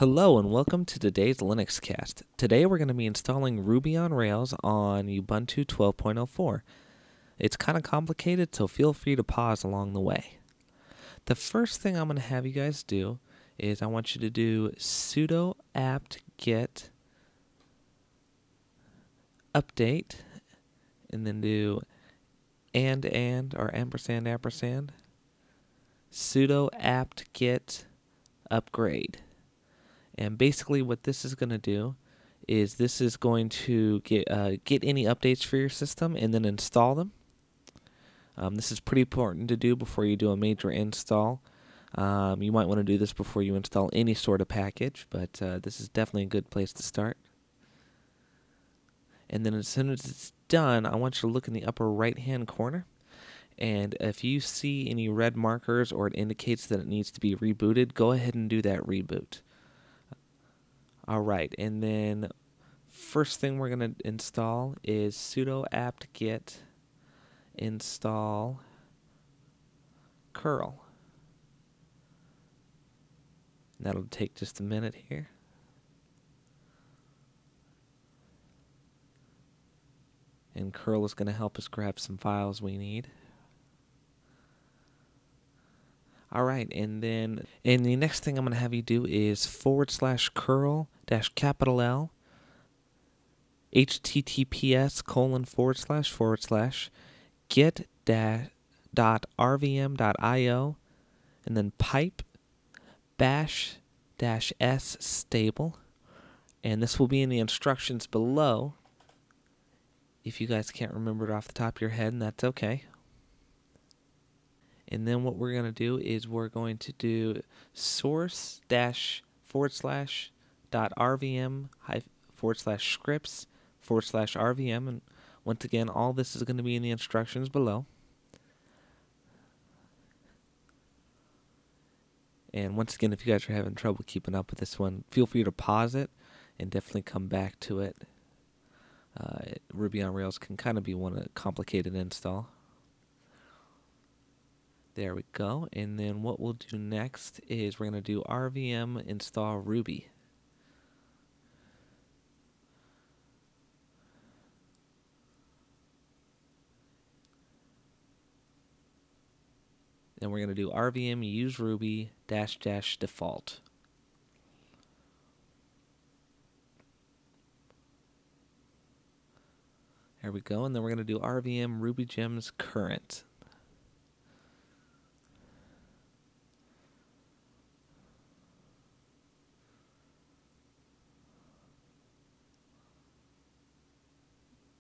Hello and welcome to today's Linux cast. Today we're going to be installing Ruby on Rails on Ubuntu 12.04. It's kind of complicated, so feel free to pause along the way. The first thing I'm going to have you guys do is I want you to do sudo apt-get update and then do and or ampersand sudo apt-get upgrade. And basically what this is going to do is this is going to get any updates for your system and then install them. This is pretty important to do before you do a major install. You might want to do this before you install any sort of package, but this is definitely a good place to start. And then as soon as it's done, I want you to look in the upper right hand corner. And if you see any red markers or it indicates that it needs to be rebooted, go ahead and do that reboot. Alright, and then first thing we're going to install is sudo apt-get install curl. That'll take just a minute here. And curl is going to help us grab some files we need. Alright, and then the next thing I'm going to have you do is /curl -L https:// and then pipe bash-s stable, and this will be in the instructions below if you guys can't remember it off the top of your head, and that's okay. And then what we're going to do is we're going to do source-/rvm/scripts/rvm, and once again all this is going to be in the instructions below. And once again, if you guys are having trouble keeping up with this one, feel free to pause it and definitely come back to it. Ruby on Rails can kind of be one complicated install. There we go. And then what we'll do next is we're going to do rvm install Ruby. Then we're going to do rvm use Ruby -- default. There we go. And then we're going to do rvm Ruby gems current.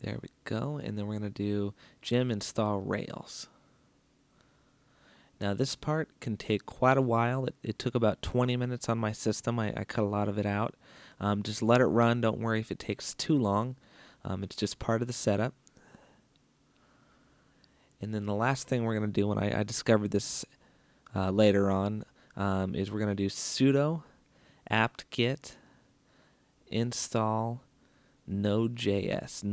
There we go, and then we're going to do gem install Rails. Now this part can take quite a while. It took about 20 minutes on my system. I cut a lot of it out. Just let it run. Don't worry if it takes too long. It's just part of the setup. And then the last thing we're going to do, and I discovered this later on, is we're going to do sudo apt-get install node.js, and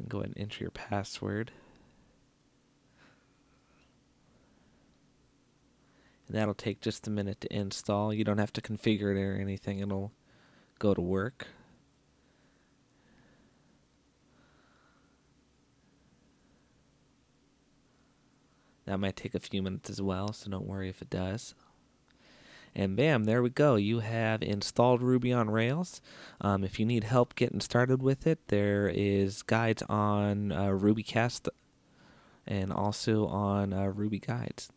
go ahead and enter your password. And that'll take just a minute to install. You don't have to configure it or anything. It'll go to work. That might take a few minutes as well, so don't worry if it does. And bam, there we go. You have installed Ruby on Rails. If you need help getting started with it, there is guides on RubyCast and also on Ruby Guides.